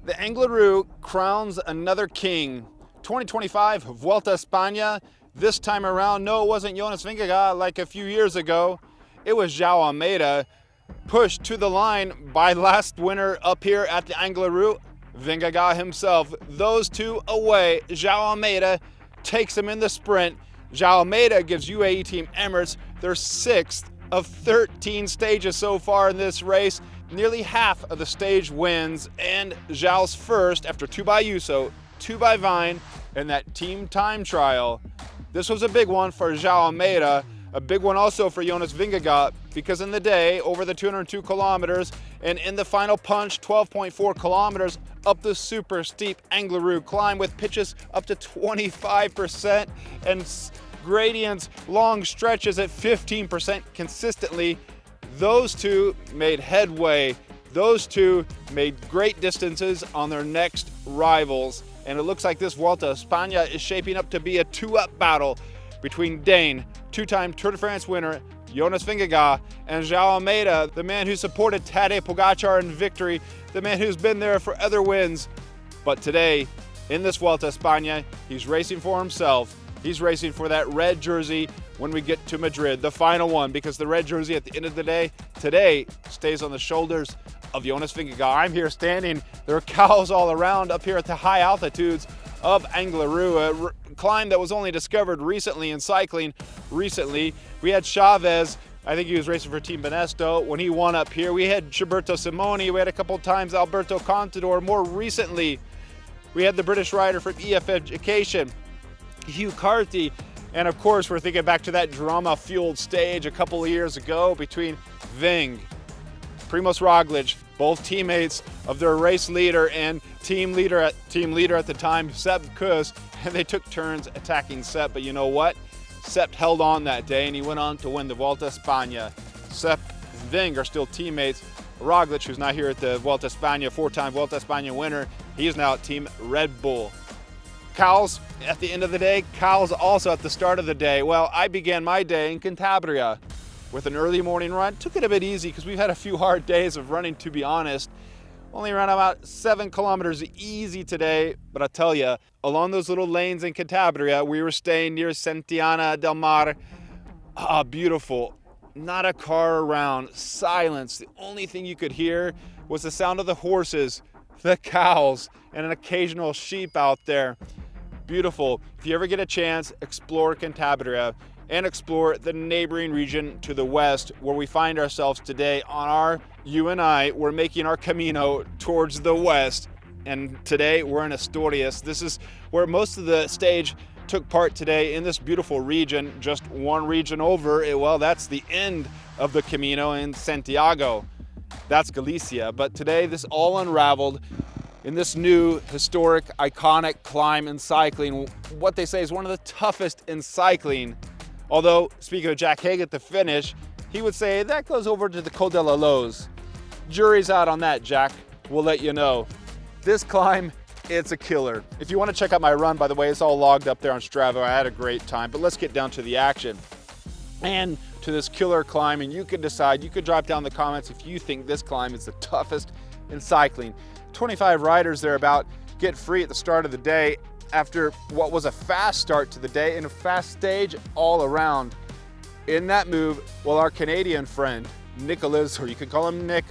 The Angliru crowns another king. 2025 Vuelta España. This time around, no, it wasn't Jonas Vingegaard like a few years ago. It was João Almeida, pushed to the line by last winner up here at the Angliru, Vingegaard himself. Those two away. João Almeida takes him in the sprint. João Almeida gives UAE Team Emirates their 6th of 13 stages so far in this race. Nearly half of the stage wins, and João's first after 2 by Yuso, 2 by Vine, and that team time trial. This was a big one for João Almeida, a big one also for Jonas Vingegaard, because in the day, over the 202 kilometers, and in the final punch, 12.4 kilometers up the super steep Angliru climb with pitches up to 25% and gradients, long stretches at 15% consistently. Those two made headway. Those two made great distances on their next rivals. And it looks like this Vuelta España is shaping up to be a 2-up battle between Dane, 2-time Tour de France winner Jonas Vingegaard, and João Almeida, the man who supported Tadej Pogacar in victory, the man who's been there for other wins. But today, in this Vuelta España, he's racing for himself. He's racing for that red jersey when we get to Madrid, the final one, because the red jersey at the end of the day, today, stays on the shoulders of Jonas Vingegaard. I'm here standing, there are cows all around up here at the high altitudes of Angliru, a climb that was only discovered recently in cycling. Recently, we had Chavez, I think he was racing for Team Benesto when he won up here. We had Gilberto Simoni, we had a couple times Alberto Contador. More recently, we had the British rider from EF Education, Hugh Carthy, and of course we're thinking back to that drama-fueled stage a couple of years ago between Ving, Primož Roglič, both teammates of their race leader and team leader at the time, Sepp Kuss, and they took turns attacking Sepp. But you know what? Sepp held on that day and he went on to win the Vuelta España. Sepp and Ving are still teammates. Roglič, who's not here at the Vuelta España, 4-time Vuelta España winner, he is now at Team Red Bull. Cows, at the end of the day, cows also at the start of the day. Well, I began my day in Cantabria with an early morning run. Took it a bit easy because we've had a few hard days of running, to be honest. Only ran about 7 kilometers easy today, but I tell you, along those little lanes in Cantabria, we were staying near Santillana del Mar. Beautiful. Not a car around, silence. The only thing you could hear was the sound of the horses, the cows, and an occasional sheep out there. Beautiful. If you ever get a chance, explore Cantabria and explore the neighboring region to the west where we find ourselves today you and I, we're making our Camino towards the west. And today we're in Asturias. This is where most of the stage took part today in this beautiful region, just one region over. Well, that's the end of the Camino in Santiago. That's Galicia. But today this all unraveled in this new, historic, iconic climb in cycling. What they say is one of the toughest in cycling. Although, speaking of Jack Haig at the finish, he would say that goes over to the Col de la Loze. Jury's out on that, Jack. We'll let you know. This climb, it's a killer. If you want to check out my run, by the way, it's all logged up there on Strava. I had a great time, but let's get down to the action and to this killer climb, and you can decide. You could drop down in the comments if you think this climb is the toughest in cycling. 25 riders thereabout get free at the start of the day after what was a fast start to the day and a fast stage all around. In that move, well, our Canadian friend, Nicholas, or you can call him Nick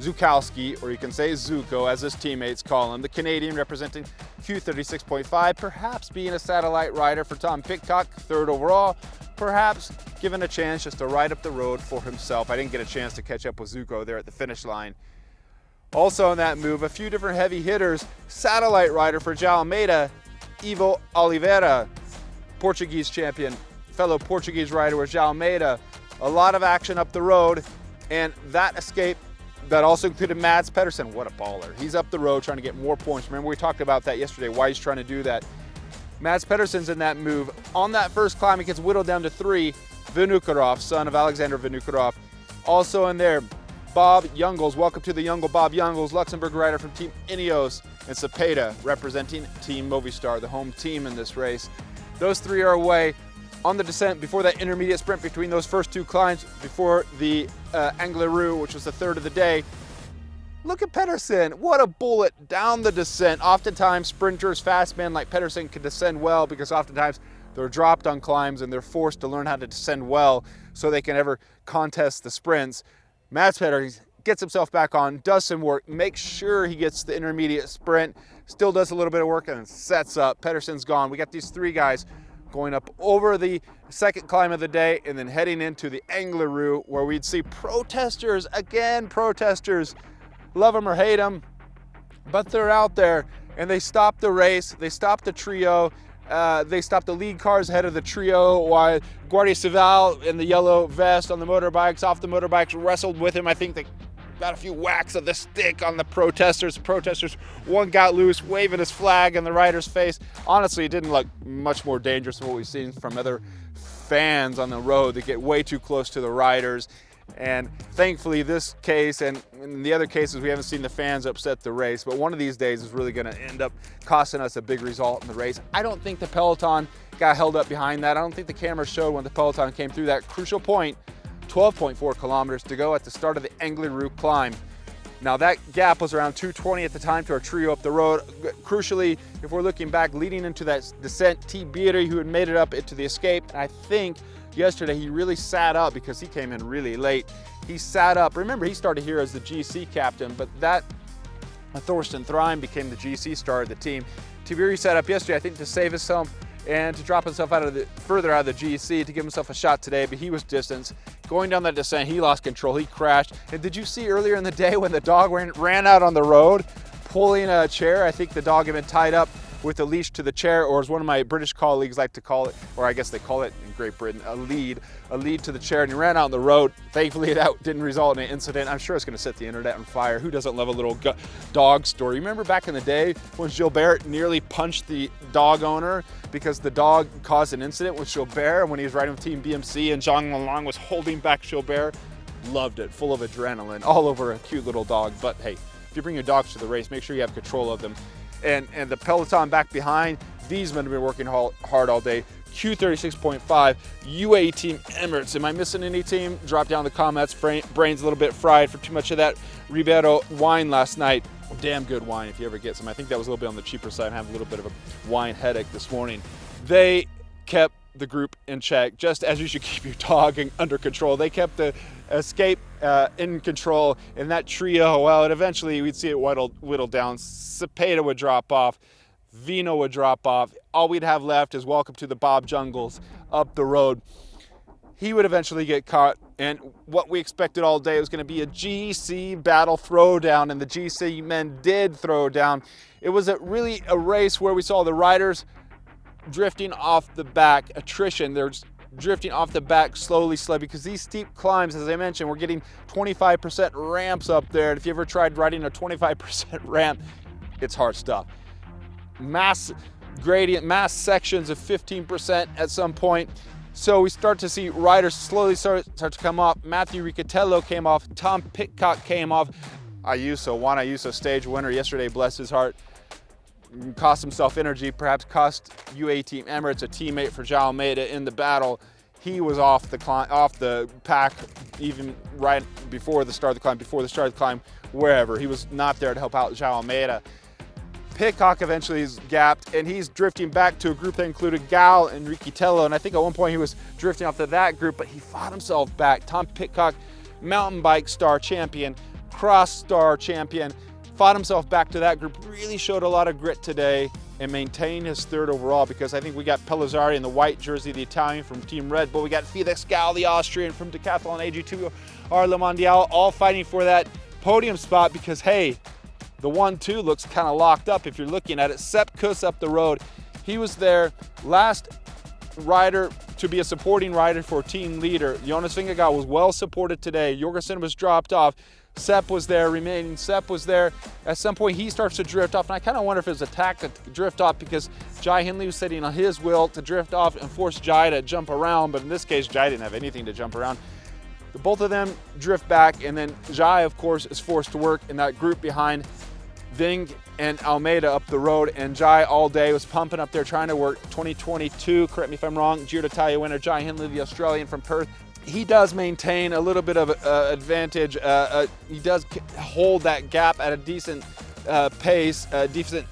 Zukowski, or you can say Zuko as his teammates call him, the Canadian representing Q36.5, perhaps being a satellite rider for Tom Pidcock, 3rd overall, perhaps given a chance just to ride up the road for himself. I didn't get a chance to catch up with Zuko there at the finish line. Also in that move, a few different heavy hitters. Satellite rider for João Almeida, Ivo Oliveira, Portuguese champion, fellow Portuguese rider with João Almeida. A lot of action up the road, and that escape that also included Mads Pedersen. What a baller. He's up the road trying to get more points. Remember, we talked about that yesterday, why he's trying to do that. Mads Pedersen's in that move. On that first climb, it gets whittled down to 3. Vinokurov, son of Alexander Vinokurov. Also in there, Bob Jungels. Welcome to the Jungle, Bob Jungels, Luxembourg rider from Team Ineos, and Cepeda representing Team Movistar, the home team in this race. Those 3 are away. On the descent, before that intermediate sprint between those first 2 climbs, before the Angliru, which was the 3rd of the day, Look at Pedersen, what a bullet down the descent. Oftentimes sprinters, fast men like Pedersen can descend well because oftentimes they're dropped on climbs and they're forced to learn how to descend well so they can ever contest the sprints. Mads Pedersen gets himself back on, does some work, makes sure he gets the intermediate sprint, still does a little bit of work and then sets up. Pedersen's gone. We got these three guys going up over the second climb of the day and then heading into the Angliru where we'd see protesters, again, protesters. Love them or hate them, but they're out there and they stop the race, they stop the trio, they stop the lead cars ahead of the trio while Guardia Civil in the yellow vest on the motorbikes, off the motorbikes, wrestled with him. I think they got a few whacks of the stick on the protesters. The protesters, one got loose, waving his flag in the rider's face. Honestly, it didn't look much more dangerous than what we've seen from other fans on the road that get way too close to the riders. And thankfully this case and in the other cases we haven't seen the fans upset the race, but one of these days is really going to end up costing us a big result in the race. I don't think the peloton got held up behind that. I don't think the camera showed when the peloton came through that crucial point, 12.4 kilometers to go at the start of the Angliru climb. Now that gap was around 2:20 at the time to our trio up the road. Crucially, if we're looking back leading into that descent, Tibiri, who had made it up into the escape, and I think yesterday he really sat up because he came in really late. He sat up. Remember, he started here as the GC captain, but that Thorsten Threim became the GC star of the team. Tibiri sat up yesterday, I think, to save himself and to drop himself further out of the GC to give himself a shot today, but he was distanced. Going down that descent, he lost control, he crashed. And did you see earlier in the day when the dog ran out on the road, pulling a chair? I think the dog had been tied up with a leash to the chair, or as one of my British colleagues like to call it, or I guess they call it in Great Britain, a lead to the chair, and he ran out on the road. Thankfully that didn't result in an incident. I'm sure it's going to set the internet on fire. Who doesn't love a little dog story? Remember back in the day when Gilbert nearly punched the dog owner because the dog caused an incident with Gilbert when he was riding with Team BMC and Zhang Long was holding back Gilbert? Loved it, full of adrenaline, all over a cute little dog. But hey, if you bring your dogs to the race, make sure you have control of them. And the peloton back behind, these men have been working hard all day. Q36.5, UAE Team Emirates. Am I missing any team? Drop down in the comments. Brain's a little bit fried for too much of that Ribeiro wine last night. Damn good wine if you ever get some. I think that was a little bit on the cheaper side. I have a little bit of a wine headache this morning. They kept the group in check, just as you should keep your dog under control. They kept the escape in control, and that trio, well, and eventually we'd see it whittle down. Cepeda would drop off, Vino would drop off. All we'd have left is Welcome to the Bob Jungles up the road. He would eventually get caught, and what we expected all day was going to be a GC battle throwdown, and the GC men did throw down. It was really a race where we saw the riders drifting off the back. Attrition, they're drifting off the back slowly, because these steep climbs, as I mentioned, we're getting 25% ramps up there. And if you ever tried riding a 25% ramp, it's hard stuff. Mass gradient, mass sections of 15% at some point. So we start to see riders slowly start to come off. Matthew Riccatello came off. Tom Pidcock came off. Juan Ayuso, stage winner yesterday, bless his heart. Cost himself energy, perhaps cost UAE Team Emirates a teammate for João Almeida in the battle. He was off the pack even right before the start of the climb, wherever. He was not there to help out João Almeida. Pidcock eventually is gapped, and he's drifting back to a group that included Gal and Riccatello, and I think at one point he was drifting off to that group, but he fought himself back. Tom Pidcock, mountain bike star champion, cross star champion, fought himself back to that group, really showed a lot of grit today and maintained his third overall, because I think we got Pellizzari in the white jersey, the Italian from Team Red Bull. We got Felix Gal, the Austrian from Decathlon AG2 R Le Mondial, all fighting for that podium spot, because hey, the 1-2 looks kind of locked up if you're looking at it. Sepp Kuss up the road. He was there, last rider to be a supporting rider for team leader. Jonas Vingegaard was well supported today. Jorgensen was dropped off. Sepp was there, Sepp was there. At some point, he starts to drift off, and I kind of wonder if it was a tactic to drift off, because Jai Hindley was sitting on his wheel to drift off and force Jai to jump around, but in this case, Jai didn't have anything to jump around. Both of them drift back, and then Jai, of course, is forced to work in that group behind Ving and Almeida up the road, and Jai all day was pumping up there trying to work. 2022, correct me if I'm wrong, Giro d'Italia winner Jai Hindley, the Australian from Perth, he does maintain a little bit of advantage. He does hold that gap at a decent pace, a decent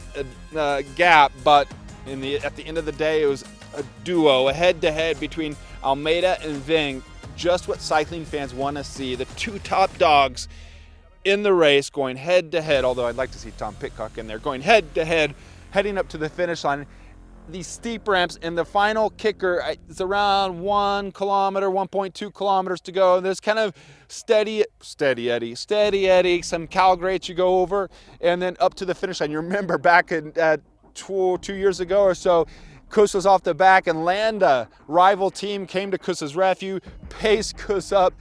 gap, but at the end of the day, it was a duo, a head-to-head between Almeida and Ving. Just what cycling fans want to see. The two top dogs in the race going head-to-head, although I'd like to see Tom Pidcock in there, going head-to-head, heading up to the finish line. These steep ramps, and the final kicker, it's around 1 kilometer, 1.2 kilometers to go. There's kind of steady Eddie, some Cal grades you go over, and then up to the finish line. You remember back in 2 years ago or so, Kuss was off the back, and Landa, rival team, came to Kuss's rescue, paced Kuss up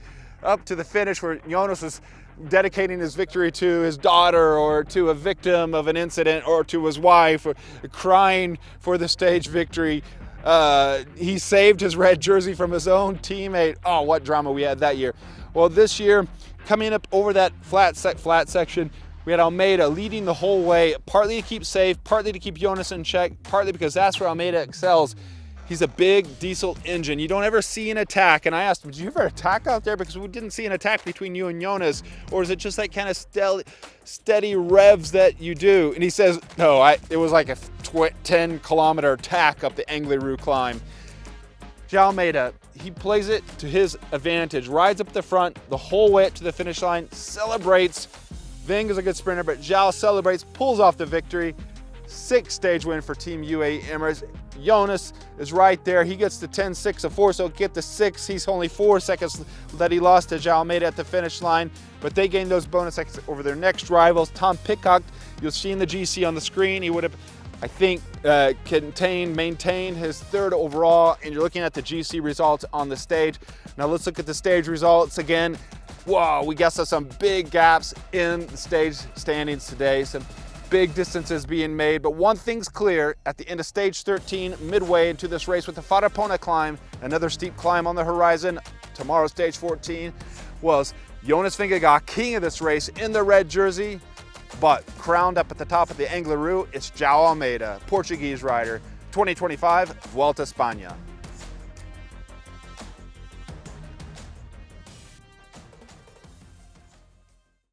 to the finish, where Jonas was dedicating his victory to his daughter, or to a victim of an incident, or to his wife, or crying for the stage victory. He saved his red jersey from his own teammate. Oh, what drama we had that year. Well, this year, coming up over that flat section, we had Almeida leading the whole way, partly to keep safe, partly to keep Jonas in check, partly because that's where Almeida excels. He's a big diesel engine. You don't ever see an attack. And I asked him, did you ever attack out there? Because we didn't see an attack between you and Jonas. Or is it just that kind of steady revs that you do? And he says, no, it was like a 10-kilometer attack up the Angliru climb. João Almeida, he plays it to his advantage, rides up the front the whole way up to the finish line, celebrates. Ving is a good sprinter, but João celebrates, pulls off the victory. 6th stage win for Team UAE Emirates. Jonas is right there. He gets the 10.6 of 4, so get the 6. He's only 4 seconds that he lost to João Almeida at the finish line, but they gained those bonus seconds over their next rivals. Tom Pidcock, you'll see in the GC on the screen, he would have, I think, maintained his 3rd overall, and you're looking at the GC results on the stage. Now let's look at the stage results again. Whoa, we got some big gaps in the stage standings today. Some big distances being made, but one thing's clear: at the end of stage 13, midway into this race with the Farapona climb, another steep climb on the horizon, tomorrow stage 14, was Jonas Vingegaard, king of this race in the red jersey, but crowned up at the top of the Angliru, it's João Almeida, Portuguese rider, 2025 Vuelta España.